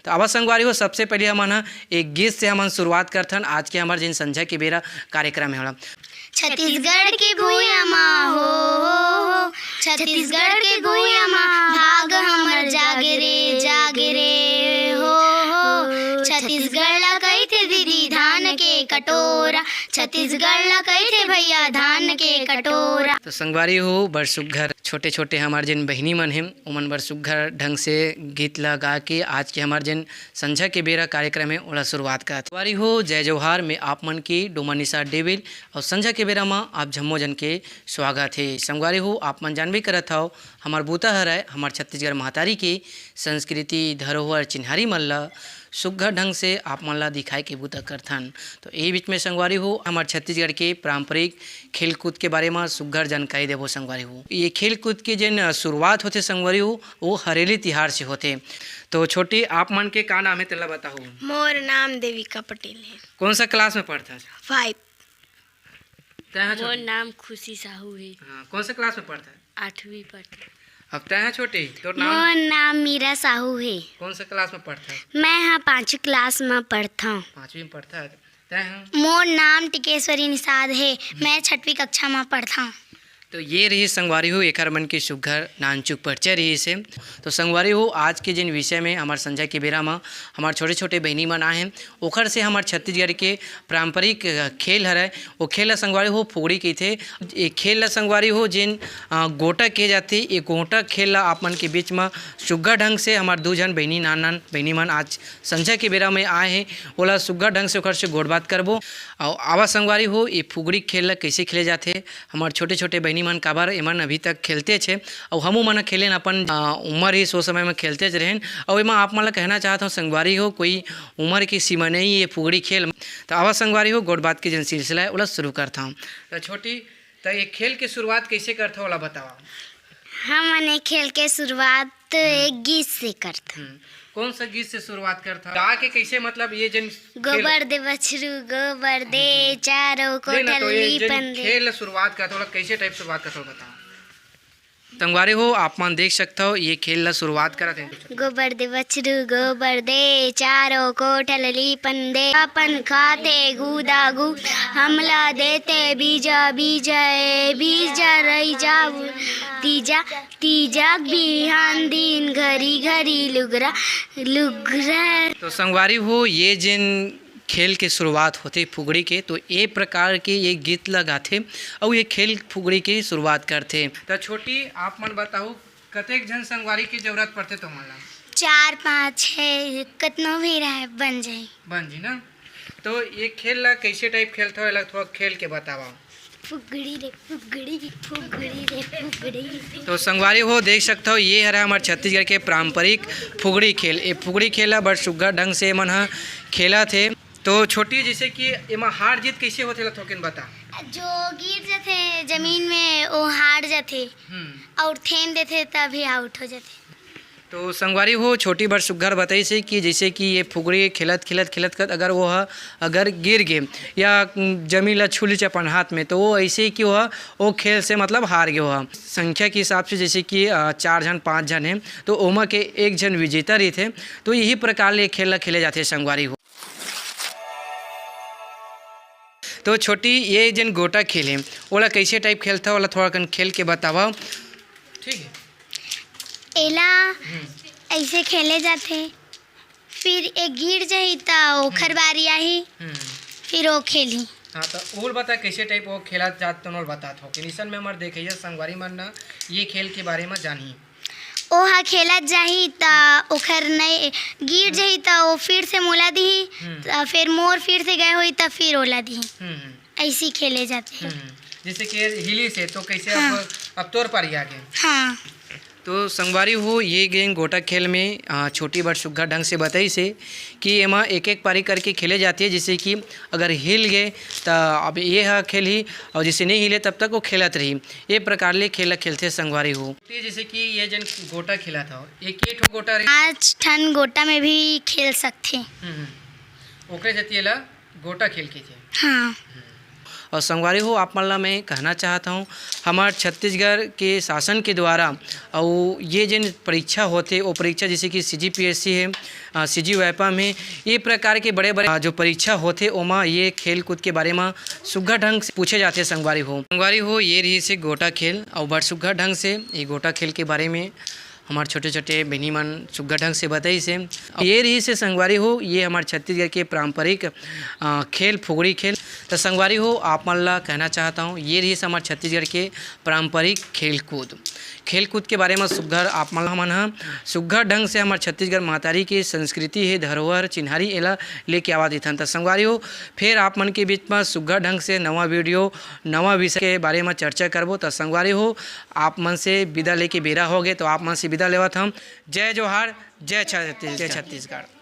तो अब संगवारी हो सबसे पहले हमन एक गीत से हमन शुरुआत करथन आज के हमार जिन संझा के बेरा कार्यक्रम है। छत्तीसगढ़ के भूया माँ हो, छत्तीसगढ़ के भूया माँ भाग हमर जागे रे हो। छत्तीसगढ़ ला कहते दीदी धान के कटोरा, छत्तीसगढ़ ला कहते भैया धान के कटोरा। तो संगवारी हो बड़ सुघर छोटे छोटे हमार जिन बहिनी मन हैं उमन बड़ सुघर ढंग से गीत ला गा के आज के हमार जिन संझा के बेरा कार्यक्रम है ओला शुरुआत करत। संगवारी हो जय जोहार में आप मन की डोमनिसा डेविल और संझा के बेरा में आप झम्मो जन के स्वागत है। संगवारी हो आप मन जानबे करत हव हमार बूता हरय हमार छत्तीसगढ़ महतारी के संस्कृति धरोहर चिन्हारी मन ला सुघर ढंग से आप मन ला दिखाए के बूता करथन। तो यही बीच में संगवारी हो हमार छत्तीसगढ़ के पारंपरिक खेल कूद के बारे में सुघर जानकारी देबो। संगवारी हो ये खेल कूद के जिन शुरुआत होते संगवारी हो वो हरेली तिहार से होते। तो छोटी आप मन के का नाम है तेला बताओ। मोर नाम देविका पटेल है। कौन सा क्लास में पढ़ता है? 5। मोर नाम खुशी साहू है। कौन सा क्लास में पढ़ता है? 8वीं पढ़ता। अब तय है छोटी तो नाम? मोर नाम मीरा साहू है। कौन सा क्लास में पढ़ता है? मैं यहाँ 5वीं क्लास में पढ़ता हूँ। 5वीं में पढ़ता है। तय है? मोर नाम टिकेश्वरी निषाद है। मैं 6वीं कक्षा में पढ़ता हूँ। तो ये रही संगवारी हो एक मन की सुघर नानचुक परिचय रही से। तो संगवारी हो आज के जिन विषय में हमार संझा के बेरा में हमार छोटे छोटे बहनी मन आए हैं ओखर से हमार छत्तीसगढ़ के पारंपरिक खेल हरय वो खेल ला संगवारी हो फुगड़ी के थे। ये खेल ला संगवारी हो जिन गोटा के जाती ये गोटा खेल ला आप मन के बीच में सुघर ढंग से हमार 2 जन बहनी नान बहनी मन आज संझा के बेरा में आए हैं ओला सुघर ढंग से ओखर से गोड़ बात करबो। और आवा संगवारी हो ये फुगड़ी खेल ला कैसे खेले जाते हमार छोटे छोटे बहनी मन काबर एमन अभी तक खेलते छे और हमू मन खेलें अपन उम्र ही सो समय में खेलते रहें। और एमा आप मन ला कहना चाहता हूँ संगवारी हो कोई उम्र की सीमा नहीं ये फुगड़ी खेल। तो आवा संगवारी हो गोड़ बात की जिन सिलसिला है ओला शुरू करता हूँ। तो छोटी तो ये खेल की शुरुआत कैसे करता ओला बताओ। हमने खेल के शुरुआत एक गीत से करते। कौन सा गीत से शुरुआत करता गा के कैसे मतलब ये जिन गोबर दे बछरू गोबर दे चारों को ढलली पंदे खेल शुरुआत करता ओला कैसे टाइप शुरुआत करता बताओ। संगवारी हो आप मन देख सकते हो ये खेल ला शुरुआत करते हैं। गोबर दे बछरू गोबर दे चारों को ढलली पंदे अपन खाते गुदा गु हमला देते बीजा बीजा बीजा रही जाऊ तीजा तीजा बिहान दिन घरी घरी लुगरा लुगरा। तो संगवारी हो ये जिन खेल के शुरुआत होते फुगड़ी के तो ये प्रकार के ये गीत लगाते और ये खेल फुगड़ी की शुरुआत करते। तो छोटी आप मन बताओ कतेक जन संगवारी की जरूरत पड़ते तो मन 4 5 6 कितनो भी रहे बन जी ना। तो ये खेल ला कैसे टाइप खेलते हो थोड़ा खेल के बताओ। फुगड़ी रे फुगड़ी फुगड़ी रे फुगड़ी। तो संगवारी हो देख सकते हो ये है हमारे छत्तीसगढ़ के पारंपरिक फुगड़ी खेल। ये फुगड़ी खेला बड़ सुघर ढंग से मन खेला थे। तो छोटी जैसे कि एमा हार जीत कैसे होते ला थोकिन बता। जो गिर जाते जमीन में वो हार जाते और थेन देते तभी आउट हो जाते। तो संगवारी हो छोटी बड़ सुघर बताई से कि जैसे कि ये फुगड़ी खेलत खेलत खेलत कर अगर वो अगर गिर गए या जमीन ला छू ली अपन हाथ में तो वो ऐसे ही कि वो खेल से मतलब हार गए हो। संख्या के हिसाब से जैसे कि 4 जन 5 जन हैं तो ओमा के 1 जन विजेता रही थे। तो यही प्रकार ये खेल खेले जाते संगवारी हो। तो छोटी ये जन गोटा खेल है ओला कैसे टाइप खेलता ओला थोड़ा कन खेल के बतावा। ठीक है एला ऐसे खेले जाते फिर एक गिर जाही तो ओखर बारी आई फिर वो खेली। हाँ तो ओल बता कैसे टाइप वो खेला जात तो बता हो कि निशन में हमारे देखिए संगवारी मन ना ये खेल के बारे में जानी ओहा खेलत जाही तो ओखर नहीं गिर जाही तो वो फिर से मोला दी फिर मोर फिर से गए हुई तो फिर ओला दी ऐसी खेले जाते हैं। जैसे कि हिली से तो कैसे हाँ। अब तोर पर ही आगे। हाँ तो संगवारी हो ये गेम गोटा खेल में छोटी बड़ सुघर ढंग से बताई से कि एमा एक एक पारी करके खेले जाती है। जैसे कि अगर हिल गए तो अब ये खेल ही और जैसे नहीं हिले तब तक वो खेलत रही। ये प्रकार ले खेल खेलते संगवारी हो। जैसे कि ये जन गोटा खेला था एक ठो गोटा 5 ठन गोटा में भी खेल सकते। ओकरे जतिए ला गोटा खेल के थे। हाँ और संगवारी हो आप मन ला मैं कहना चाहता हूँ हमार छत्तीसगढ़ के शासन के द्वारा और ये जिन परीक्षा होते वो परीक्षा जैसे कि CGPSC है, CGWAPAM है, ये प्रकार के बड़े बड़े जो परीक्षा होते ओमा ये खेल कूद के बारे में सुघ्घर ढंग से पूछे जाते संगवारी हो ये रही से गोटा खेल और बड़ सुघ्घर ढंग से ये गोटा खेल के बारे में हमारे छोटे छोटे बहनी मन सुघ्घर ढंग से बताई से ये रही से संगवारी हो ये हमारे छत्तीसगढ़ के पारंपरिक खेल फुगड़ी खेल। तो संगवारी हो आप मन ला कहना चाहता हूँ ये रही से हमारे छत्तीसगढ़ के पारंपरिक खेल कूद के बारे में सुघ्घर आप मन ह सुघ्घर ढंग से हमारे छत्तीसगढ़ महतारी की संस्कृति है धरोहर चिन्हारी एला लेके आवा देथन। तो संगवारी हो फिर आप मन के बीच में सुघ्घर ढंग से नवा वीडियो नवा विषय के बारे में चर्चा करबो। तो संगवारी हो आप मन से विदा लेके बेरा हो गए तो आप मन से विदा लेवत हम। जय जोहार, जय छत्तीसगढ़।